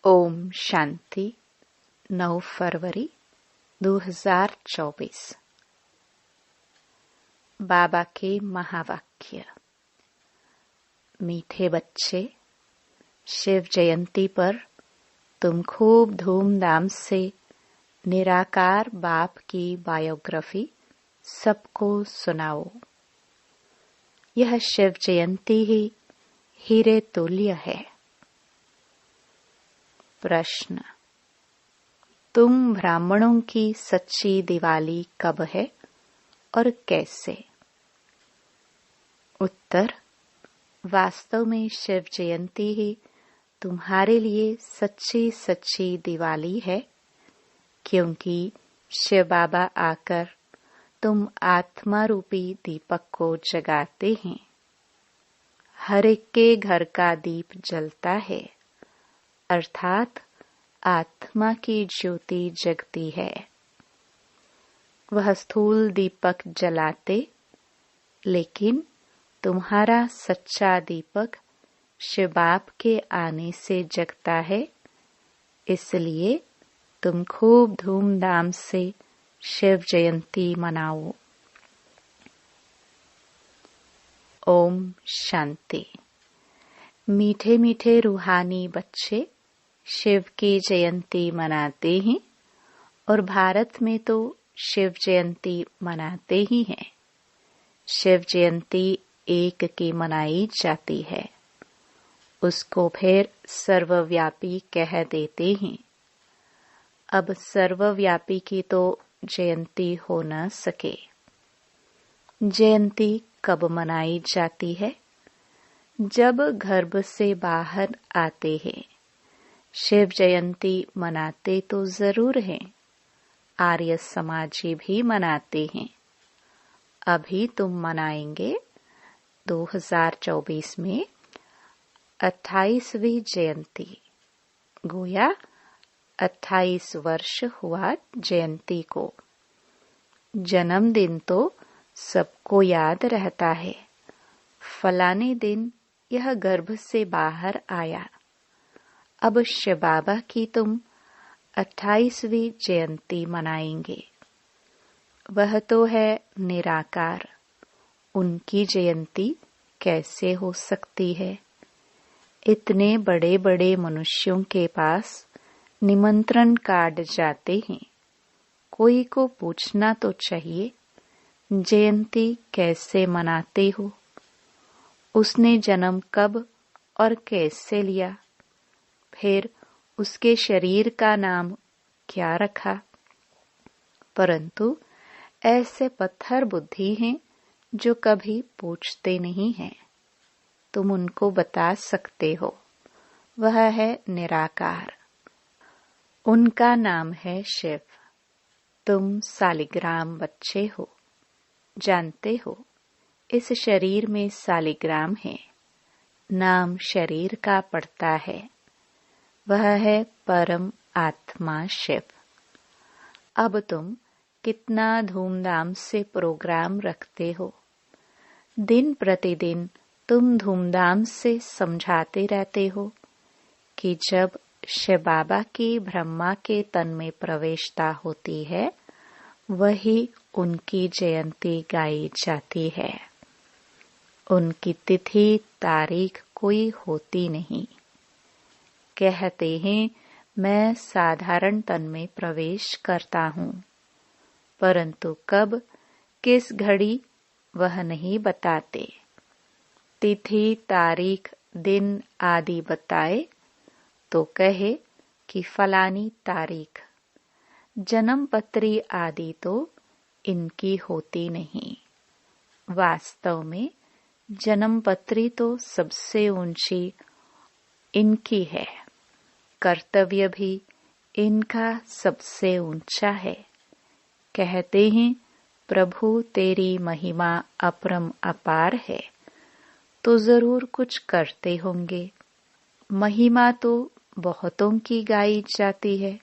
ओम शांति 9 फरवरी 2024। बाबा के महावाक्य। मीठे बच्चे, शिव जयंती पर तुम खूब धूमधाम से निराकार बाप की बायोग्राफी सबको सुनाओ। यह शिव जयंती ही हीरे तुल्य है। प्रश्न: तुम ब्राह्मणों की सच्ची दिवाली कब है और कैसे? उत्तर: वास्तव में शिव जयंती ही तुम्हारे लिए सच्ची दिवाली है, क्योंकि शिव बाबा आकर तुम आत्मा रूपी दीपक को जगाते हैं। हर एक के घर का दीप जलता है, अर्थात आत्मा की ज्योति जगती है। वह स्थूल दीपक जलाते, लेकिन तुम्हारा सच्चा दीपक शिव बाप के आने से जगता है। इसलिए तुम खूब धूमधाम से शिव जयंती मनाओ। ओम शांति। मीठे मीठे रूहानी बच्चे शिव की जयंती मनाते हैं, और भारत में तो शिव जयंती मनाते ही हैं। शिव जयंती एक की मनाई जाती है, उसको फिर सर्वव्यापी कह देते हैं। अब सर्वव्यापी की तो जयंती हो न सके। जयंती कब मनाई जाती है? जब गर्भ से बाहर आते हैं। शिव जयंती मनाते तो जरूर हैं, आर्य समाजी भी मनाते हैं। अभी तुम मनाएंगे 2024 में 28वीं जयंती। गोया 28 वर्ष हुआ जयंती को। जन्मदिन तो सबको याद रहता है। फलाने दिन यह गर्भ से बाहर आया। अब शिव बाबा की तुम 28वीं जयंती मनाएंगे। वह तो है निराकार, उनकी जयंती कैसे हो सकती है? इतने बड़े बड़े मनुष्यों के पास निमंत्रण कार्ड जाते हैं। कोई को पूछना तो चाहिए, जयंती कैसे मनाते हो? उसने जन्म कब और कैसे लिया? फिर उसके शरीर का नाम क्या रखा? परंतु ऐसे पत्थर बुद्धि हैं जो कभी पूछते नहीं हैं। तुम उनको बता सकते हो, वह है निराकार। उनका नाम है शिव। तुम सालिग्राम बच्चे हो, जानते हो इस शरीर में सालिग्राम है। नाम शरीर का पड़ता है, वह है परम आत्मा शिव। अब तुम कितना धूमधाम से प्रोग्राम रखते हो। दिन प्रतिदिन तुम धूमधाम से समझाते रहते हो कि जब शिव बाबा की ब्रह्मा के तन में प्रवेशता होती है, वही उनकी जयंती गाई जाती है। उनकी तिथि तारीख कोई होती नहीं। कहते हैं मैं साधारण तन में प्रवेश करता हूँ, परंतु कब किस घड़ी वह नहीं बताते। तिथि तारीख दिन आदि बताए तो कहे कि फलानी तारीख। जन्म पत्री आदि तो इनकी होती नहीं। वास्तव में जन्म पत्री तो सबसे ऊंची इनकी है। कर्तव्य भी इनका सबसे ऊंचा है। कहते हैं प्रभु तेरी महिमा अपरम अपार है, तो जरूर कुछ करते होंगे। महिमा तो बहुतों की गाई जाती है।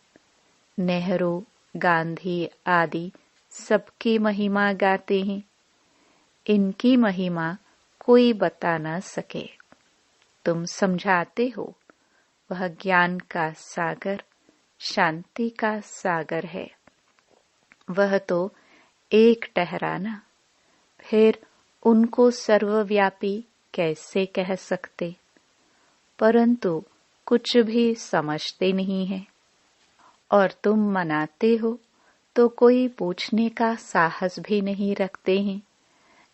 नेहरू, गांधी आदि सबकी महिमा गाते हैं। इनकी महिमा कोई बता न सके। तुम समझाते हो, वह ज्ञान का सागर, शांति का सागर है। वह तो एक ठहराना, फिर उनको सर्वव्यापी कैसे कह सकते? परंतु कुछ भी समझते नहीं है। और तुम मनाते हो तो कोई पूछने का साहस भी नहीं रखते हैं।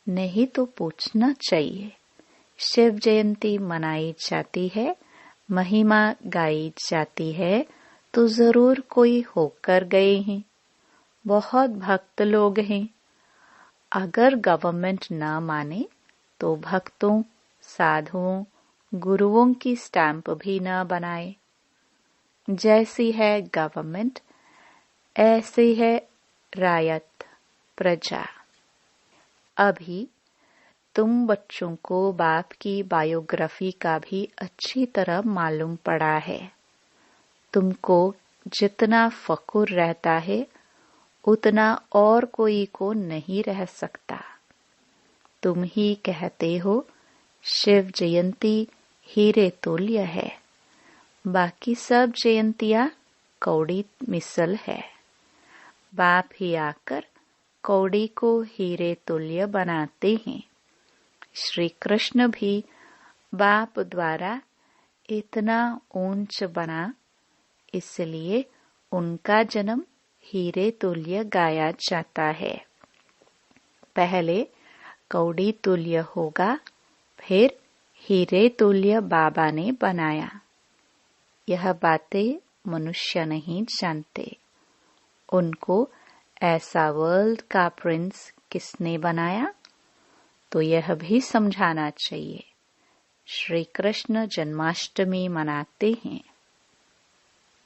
नहीं तो पूछना चाहिए। शिव जयंती मनाई जाती है, महिमा गाई जाती है, तो जरूर कोई होकर गए हैं। बहुत भक्त लोग हैं। अगर गवर्नमेंट ना माने तो भक्तों, साधुओं, गुरुओं की स्टैंप भी न बनाए। जैसी है गवर्नमेंट, ऐसी है रायत, प्रजा। अभी तुम बच्चों को बाप की बायोग्राफी का भी अच्छी तरह मालूम पड़ा है। तुमको जितना फखुर रहता है उतना और कोई को नहीं रह सकता। तुम ही कहते हो शिव जयंती हीरे तुल्य है, बाकी सब जयंतियां कौड़ी मिसल है। बाप ही आकर कौड़ी को हीरे तुल्य बनाते हैं। श्री कृष्ण भी बाप द्वारा इतना ऊंच बना, इसलिए उनका जन्म हीरे तुल्य गाया जाता है। पहले कौड़ी तुल्य होगा, फिर हीरे तुल्य बाबा ने बनाया। यह बातें मनुष्य नहीं जानते। उनको ऐसा वर्ल्ड का प्रिंस किसने बनाया, तो यह भी समझाना चाहिए। श्री कृष्ण जन्माष्टमी मनाते हैं।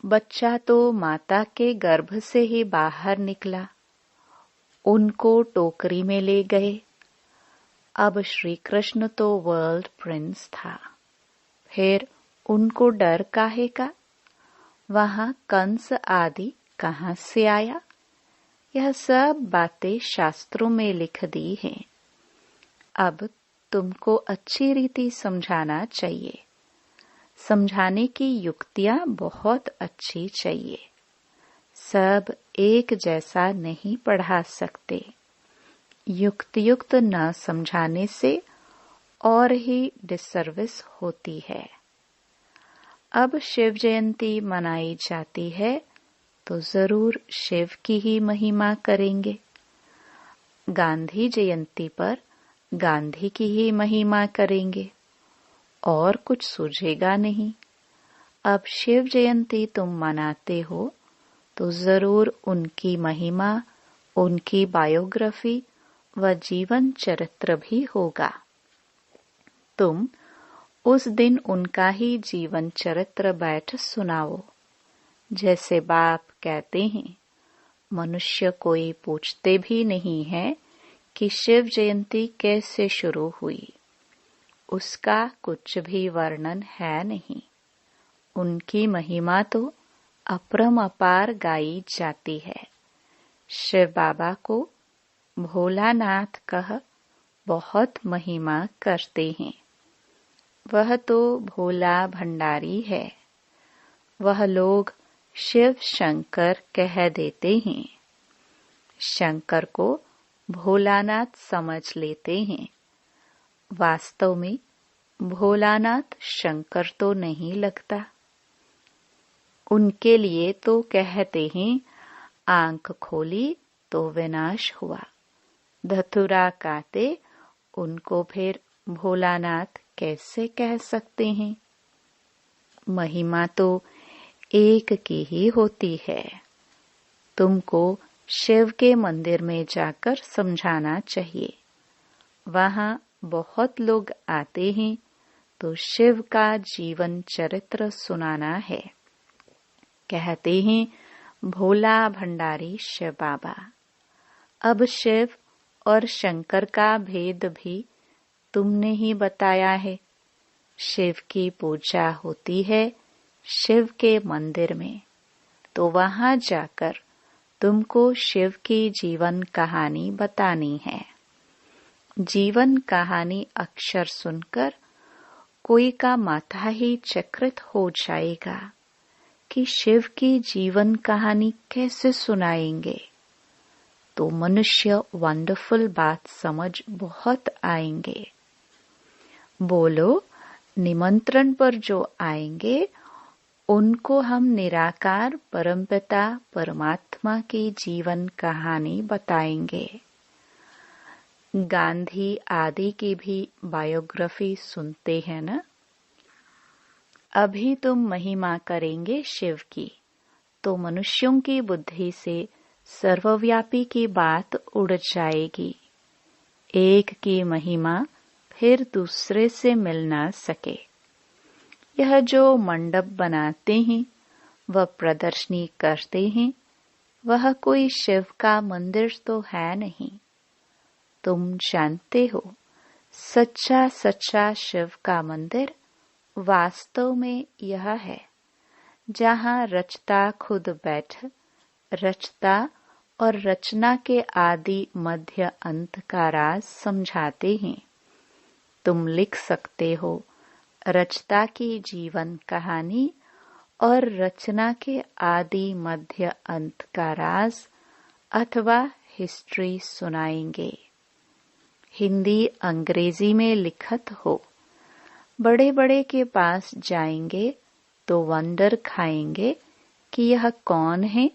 बच्चा तो माता के गर्भ से ही बाहर निकला, उनको टोकरी में ले गए। अब श्री कृष्ण तो वर्ल्ड प्रिंस था, फिर उनको डर काहे का? वहां कंस आदि कहां से आया? यह सब बातें शास्त्रों में लिख दी हैं। अब तुमको अच्छी रीति समझाना चाहिए। समझाने की युक्तियां बहुत अच्छी चाहिए। सब एक जैसा नहीं पढ़ा सकते। युक्त न समझाने से और ही डिसर्विस होती है। अब शिव जयंती मनाई जाती है तो जरूर शिव की ही महिमा करेंगे। गांधी जयंती पर गांधी की ही महिमा करेंगे, और कुछ सूझेगा नहीं। अब शिव जयंती तुम मनाते हो तो जरूर उनकी महिमा, उनकी बायोग्राफी व जीवन चरित्र भी होगा। तुम उस दिन उनका ही जीवन चरित्र बैठ सुनाओ। जैसे बाप कहते हैं, मनुष्य कोई पूछते भी नहीं है कि शिव जयंती कैसे शुरू हुई। उसका कुछ भी वर्णन है नहीं। उनकी महिमा तो अपरंपार गाई जाती है। शिव बाबा को भोलानाथ कह बहुत महिमा करते हैं। वह तो भोला भंडारी है। वह लोग शिव शंकर कह देते हैं। शंकर को भोलानाथ समझ लेते हैं। वास्तव में भोलानाथ शंकर तो नहीं लगता। उनके लिए तो कहते हैं, आंख खोली तो विनाश हुआ। धतुरा काटे उनको फिर भोलानाथ कैसे कह सकते हैं? महिमा तो एक की ही होती है। तुमको शिव के मंदिर में जाकर समझाना चाहिए। वहां बहुत लोग आते हैं तो शिव का जीवन चरित्र सुनाना है। कहते हैं भोला भंडारी शिव बाबा। अब शिव और शंकर का भेद भी तुमने ही बताया है। शिव की पूजा होती है शिव के मंदिर में, तो वहां जाकर तुमको शिव की जीवन कहानी बतानी है। जीवन कहानी अक्षर सुनकर कोई का माथा ही चक्रित हो जाएगा कि शिव की जीवन कहानी कैसे सुनाएंगे। तो मनुष्य वंडरफुल बात समझ बहुत आएंगे। बोलो, निमंत्रण पर जो आएंगे उनको हम निराकार परमपिता परमात्मा की जीवन कहानी बताएंगे। गांधी आदि की भी बायोग्राफी सुनते हैं ना। अभी तुम महिमा करेंगे शिव की, तो मनुष्यों की बुद्धि से सर्वव्यापी की बात उड़ जाएगी। एक की महिमा फिर दूसरे से मिल ना सके। यह जो मंडप बनाते हैं, वह प्रदर्शनी करते हैं, वह कोई शिव का मंदिर तो है नहीं। तुम जानते हो, सच्चा सच्चा शिव का मंदिर वास्तव में यह है जहाँ रचता खुद बैठ रचता और रचना के आदि मध्य अंत का राज समझाते हैं। तुम लिख सकते हो रचता की जीवन कहानी और रचना के आदि मध्य अंत का राज अथवा हिस्ट्री सुनाएंगे। हिंदी अंग्रेजी में लिखत हो। बड़े बड़े के पास जाएंगे तो वंडर खाएंगे कि यह कौन है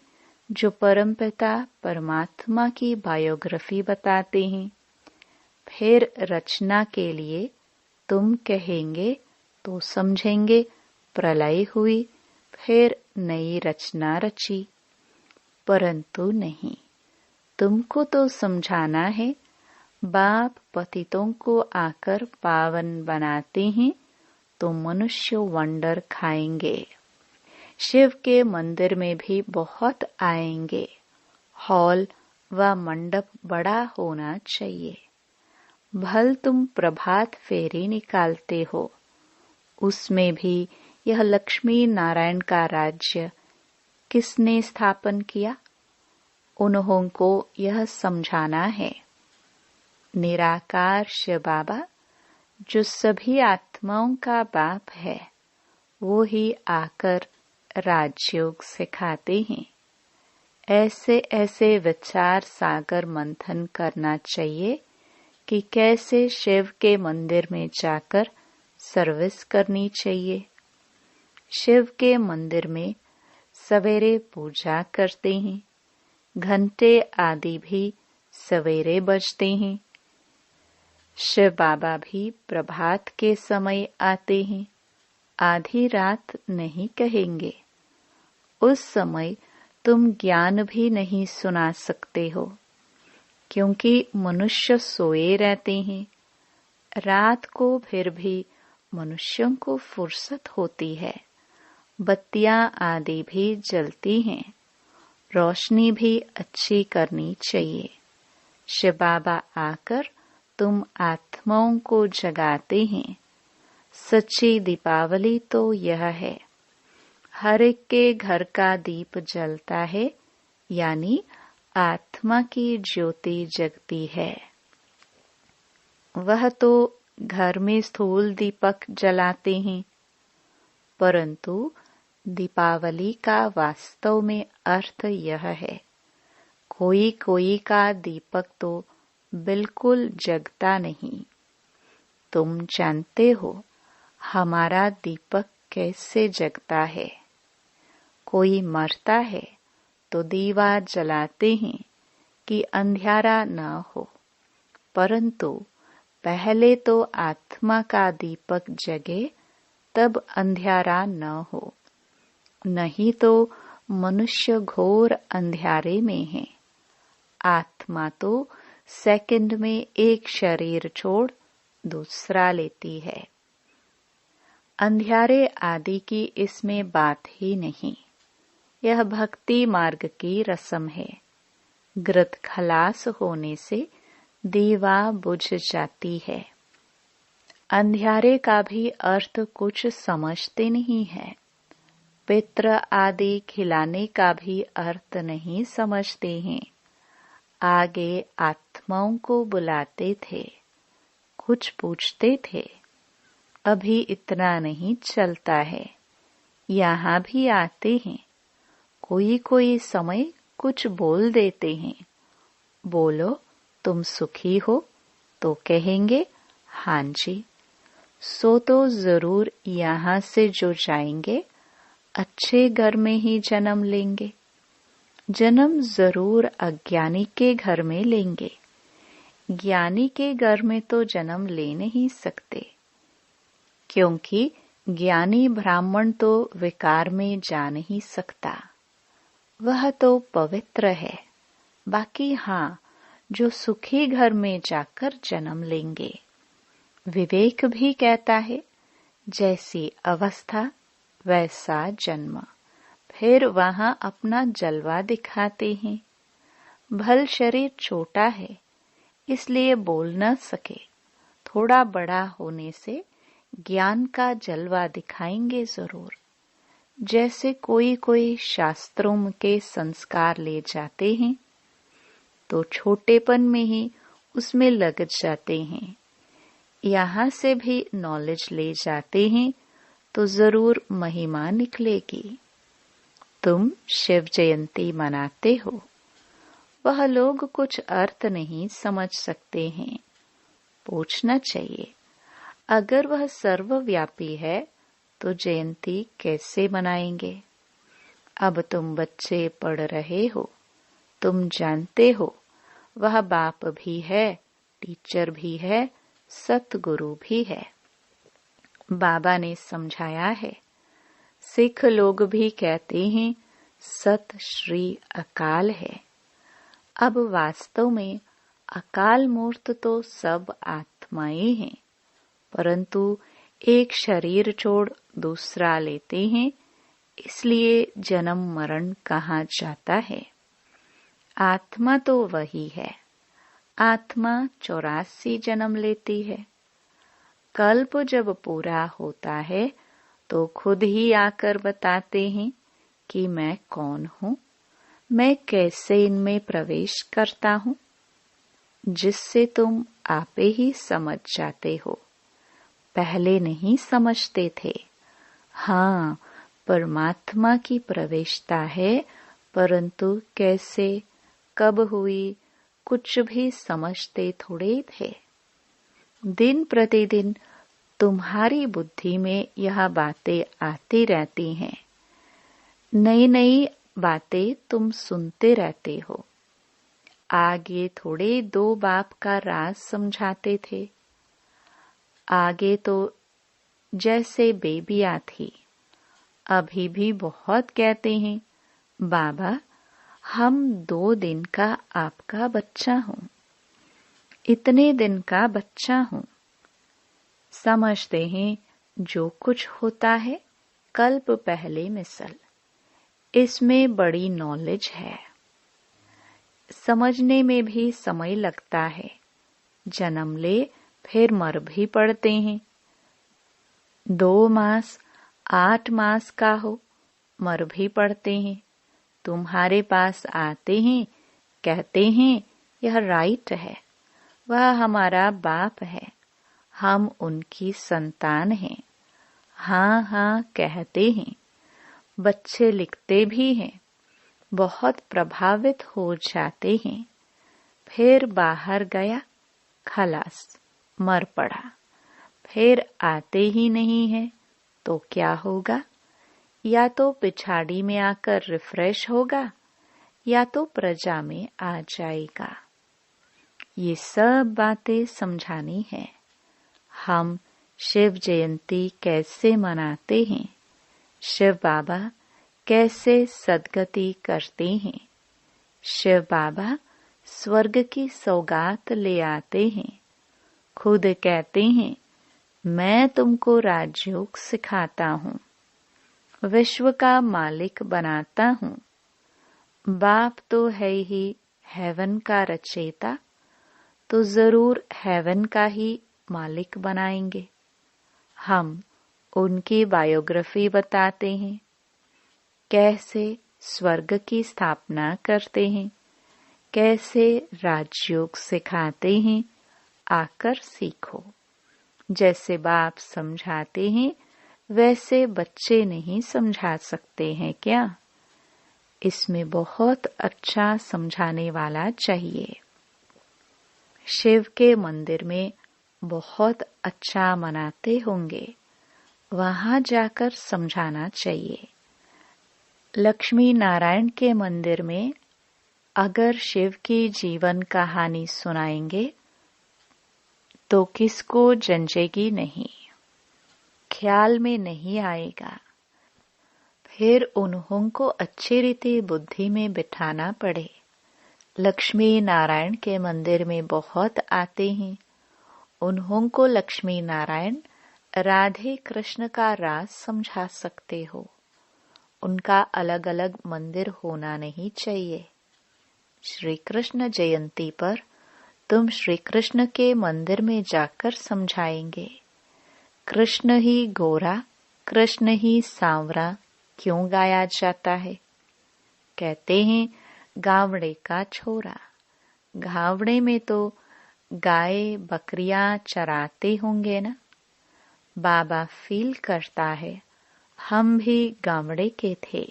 जो परमपिता परमात्मा की बायोग्राफी बताते हैं। फिर रचना के लिए तुम कहेंगे तो समझेंगे प्रलय हुई, फिर नई रचना रची। परंतु नहीं, तुमको तो समझाना है बाप पतितों को आकर पावन बनाते हैं, तो मनुष्य वंडर खाएंगे। शिव के मंदिर में भी बहुत आएंगे। हॉल व मंडप बड़ा होना चाहिए। भल तुम प्रभात फेरी निकालते हो, उसमें भी यह लक्ष्मी नारायण का राज्य किसने स्थापन किया? उन्हों को यह समझाना है। निराकार शिव बाबा जो सभी आत्माओं का बाप है, वो ही आकर राजयोग सिखाते हैं। ऐसे ऐसे विचार सागर मंथन करना चाहिए कि कैसे शिव के मंदिर में जाकर सर्विस करनी चाहिए। शिव के मंदिर में सवेरे पूजा करते हैं, घंटे आदि भी सवेरे बजते हैं। शिव बाबा भी प्रभात के समय आते हैं, आधी रात नहीं कहेंगे। उस समय तुम ज्ञान भी नहीं सुना सकते हो, क्योंकि मनुष्य सोए रहते हैं। रात को फिर भी मनुष्यों को फुर्सत होती है, बत्तियां आदि भी जलती हैं, रोशनी भी अच्छी करनी चाहिए। शिव बाबा आकर तुम आत्माओं को जगाते हैं। सच्ची दीपावली तो यह है, हर एक के घर का दीप जलता है, यानी आत्मा की ज्योति जगती है। वह तो घर में स्थूल दीपक जलाते हैं, परंतु दीपावली का वास्तव में अर्थ यह है, कोई कोई का दीपक तो बिल्कुल जगता नहीं। तुम जानते हो हमारा दीपक कैसे जगता है। कोई मरता है तो दीवा जलाते हैं कि अंधियारा न हो, परंतु पहले तो आत्मा का दीपक जगे तब अंधियारा न हो, नहीं तो मनुष्य घोर अंधियारे में है। आत्मा तो सेकंड में एक शरीर छोड़ दूसरा लेती है। अंधियारे आदि की इसमें बात ही नहीं। यह भक्ति मार्ग की रस्म है। घृत खलास होने से दीवा बुझ जाती है। अंधियारे का भी अर्थ कुछ समझते नहीं है। पित्र आदि खिलाने का भी अर्थ नहीं समझते हैं। आगे आत्माओं को बुलाते थे, कुछ पूछते थे, अभी इतना नहीं चलता है। यहाँ भी आते हैं, कोई कोई समय कुछ बोल देते हैं। बोलो तुम सुखी हो तो कहेंगे हाँ जी। सो तो जरूर यहाँ से जो जाएंगे अच्छे घर में ही जन्म लेंगे। जन्म जरूर अज्ञानी के घर में लेंगे। ज्ञानी के घर में तो जन्म ले नहीं सकते, क्योंकि ज्ञानी ब्राह्मण तो विकार में जा नहीं सकता, वह तो पवित्र है। बाकी हाँ, जो सुखी घर में जाकर जन्म लेंगे। विवेक भी कहता है, जैसी अवस्था वैसा जन्म। फिर वहां अपना जलवा दिखाते हैं। भल शरीर छोटा है, इसलिए बोल न सके। थोड़ा बड़ा होने से ज्ञान का जलवा दिखाएंगे जरूर। जैसे कोई कोई शास्त्रों के संस्कार ले जाते हैं, तो छोटेपन में ही उसमें लग जाते हैं। यहाँ से भी नॉलेज ले जाते हैं, तो जरूर महिमा निकलेगी। तुम शिव जयंती मनाते हो, वह लोग कुछ अर्थ नहीं समझ सकते हैं। पूछना चाहिए, अगर वह सर्वव्यापी है तो जयंती कैसे मनाएंगे? अब तुम बच्चे पढ़ रहे हो, तुम जानते हो वह बाप भी है, टीचर भी है, सतगुरु भी है। बाबा ने समझाया है। सिख लोग भी कहते हैं सत श्री अकाल है। अब वास्तव में अकाल मूर्त तो सब आत्माएं हैं, परंतु एक शरीर छोड़ दूसरा लेते हैं, इसलिए जन्म मरण कहा जाता है। आत्मा तो वही है। आत्मा 84 जन्म लेती है। कल्प जब पूरा होता है तो खुद ही आकर बताते हैं कि मैं कौन हूँ, मैं कैसे इनमें प्रवेश करता हूँ, जिससे तुम आपे ही समझ जाते हो। पहले नहीं समझते थे। हाँ, परमात्मा की प्रवेशता है, परंतु कैसे, कब हुई, कुछ भी समझते थोड़े थे। दिन प्रतिदिन तुम्हारी बुद्धि में यह बातें आती रहती हैं। नई नई बातें तुम सुनते रहते हो। आगे थोड़े 2 बाप का राज समझाते थे। आगे तो जैसे बेबियां थी, अभी भी बहुत कहते हैं, बाबा हम 2 दिन का आपका बच्चा हूँ, इतने दिन का बच्चा हूँ। समझते हैं जो कुछ होता है कल्प पहले मिसल। इसमें बड़ी नॉलेज है। समझने में भी समय लगता है। जन्म ले फिर मर भी पड़ते हैं। 2 मास 8 मास का हो, मर भी पड़ते हैं। तुम्हारे पास आते हैं, कहते हैं यह राइट है, वह हमारा बाप है, हम उनकी संतान हैं। हाँ हाँ कहते हैं। बच्चे लिखते भी हैं, बहुत प्रभावित हो जाते हैं। फिर बाहर गया, खलास, मर पड़ा। फिर आते ही नहीं है तो क्या होगा? या तो पिछाड़ी में आकर रिफ्रेश होगा, या तो प्रजा में आ जाएगा। ये सब बातें समझानी है। हम शिव जयंती कैसे मनाते हैं, शिव बाबा कैसे सद्गति करते हैं। शिव बाबा स्वर्ग की सौगात ले आते हैं। खुद कहते हैं, मैं तुमको राजयोग सिखाता हूँ, विश्व का मालिक बनाता हूँ। बाप तो है ही हेवन का रचयिता, तो जरूर हेवन का ही मालिक बनाएंगे। हम उनकी बायोग्राफी बताते हैं, कैसे स्वर्ग की स्थापना करते हैं, कैसे राजयोग सिखाते हैं, आकर सीखो। जैसे बाप समझाते हैं वैसे बच्चे नहीं समझा सकते हैं क्या? इसमें बहुत अच्छा समझाने वाला चाहिए। शिव के मंदिर में बहुत अच्छा मनाते होंगे, वहां जाकर समझाना चाहिए। लक्ष्मी नारायण के मंदिर में अगर शिव की जीवन कहानी सुनाएंगे तो किसको जंचेगी नहीं, ख्याल में नहीं आएगा। फिर उन्हों को अच्छी रीति बुद्धि में बिठाना पड़े। लक्ष्मी नारायण के मंदिर में बहुत आते हैं, उन्हों को लक्ष्मी नारायण राधे कृष्ण का राज समझा सकते हो। उनका अलग अलग मंदिर होना नहीं चाहिए। श्री कृष्ण जयंती पर तुम श्री कृष्ण के मंदिर में जाकर समझाएंगे, कृष्ण ही गोरा, कृष्ण ही सांवरा क्यों गाया जाता है? कहते हैं गावड़े का छोरा। गावड़े में तो गाय बकरियां चराते होंगे ना। बाबा फील करता है हम भी गावड़े के थे,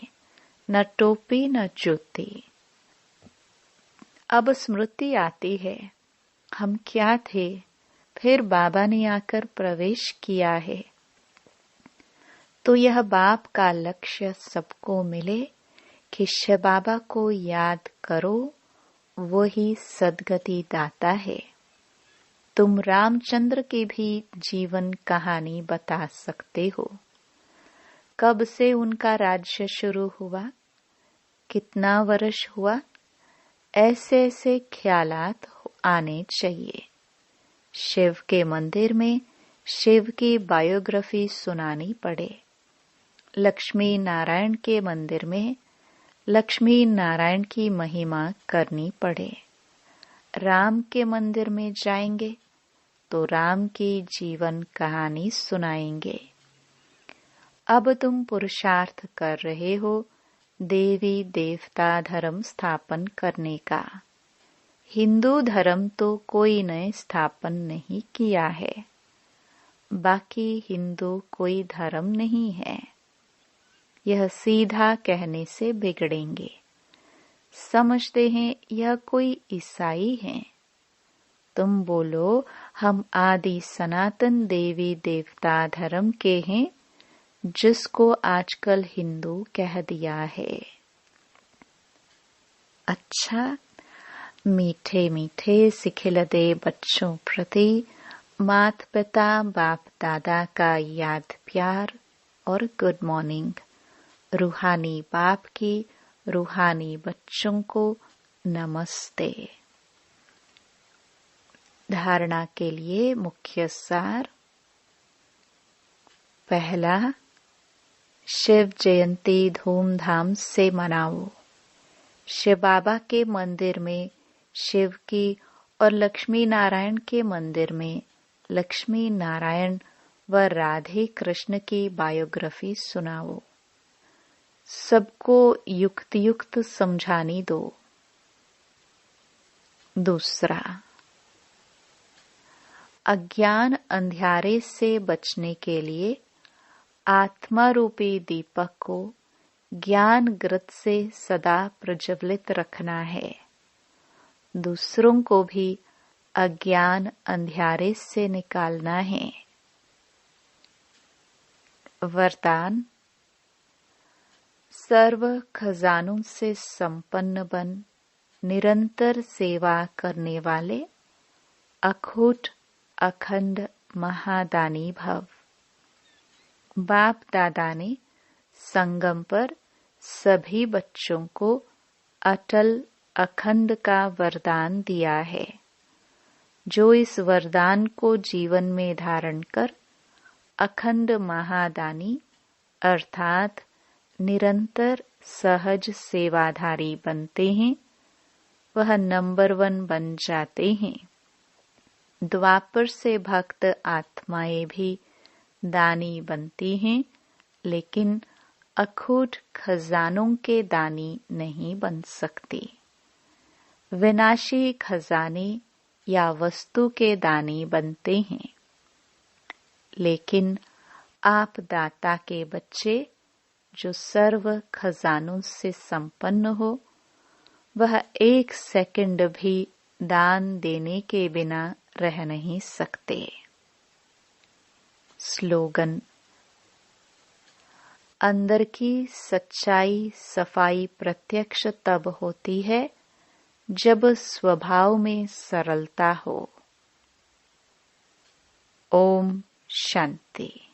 न टोपी न जूती। अब स्मृति आती है हम क्या थे, फिर बाबा ने आकर प्रवेश किया है। तो यह बाप का लक्ष्य सबको मिले कि शिव बाबा को याद करो, वही सद्गति दाता है। तुम रामचंद्र की भी जीवन कहानी बता सकते हो। कब से उनका राज्य शुरू हुआ, कितना वर्ष हुआ, ऐसे ऐसे ख्यालात आने चाहिए। शिव के मंदिर में शिव की बायोग्राफी सुनानी पड़े। लक्ष्मी नारायण के मंदिर में लक्ष्मी नारायण की महिमा करनी पड़े। राम के मंदिर में जाएंगे तो राम की जीवन कहानी सुनाएंगे। अब तुम पुरुषार्थ कर रहे हो देवी देवता धर्म स्थापन करने का। हिंदू धर्म तो कोई ने स्थापन नहीं किया है, बाकी हिंदू कोई धर्म नहीं है। यह सीधा कहने से बिगड़ेंगे। समझते हैं यह कोई ईसाई है। तुम बोलो हम आदि सनातन देवी देवता धर्म के हैं, जिसको आजकल हिंदू कह दिया है। अच्छा, मीठे मीठे सिखिलदे बच्चों प्रति माता पिता बाप दादा का याद प्यार और गुड मॉर्निंग। रूहानी बाप की रूहानी बच्चों को नमस्ते। धारणा के लिए मुख्य सार। पहला, शिव जयंती धूमधाम से मनाओ। शिव बाबा के मंदिर में शिव की और लक्ष्मी नारायण के मंदिर में लक्ष्मी नारायण व राधे कृष्ण की बायोग्राफी सुनाओ। सबको युक्त युक्त समझानी दो। दूसरा, अज्ञान अंधियारे से बचने के लिए आत्मा रूपी दीपक को ज्ञान ग्रत से सदा प्रज्वलित रखना है। दूसरों को भी अज्ञान अंधियारे से निकालना है। वरदान, सर्व खजानों से संपन्न बन निरंतर सेवा करने वाले अखूट अखंड महादानी भव। बाप दादा ने संगम पर सभी बच्चों को अटल अखंड का वरदान दिया है। जो इस वरदान को जीवन में धारण कर अखंड महादानी अर्थात निरंतर सहज सेवाधारी बनते हैं, वह नंबर 1 बन जाते हैं। द्वापर से भक्त आत्माएं भी दानी बनती हैं, लेकिन अखूट खजानों के दानी नहीं बन सकती। विनाशी खजाने या वस्तु के दानी बनते हैं। लेकिन आप दाता के बच्चे जो सर्व खजानों से संपन्न हो, वह 1 सेकंड भी दान देने के बिना रह नहीं सकते। स्लोगन: अंदर की सच्चाई सफाई प्रत्यक्ष तब होती है जब स्वभाव में सरलता हो। ओम शांति।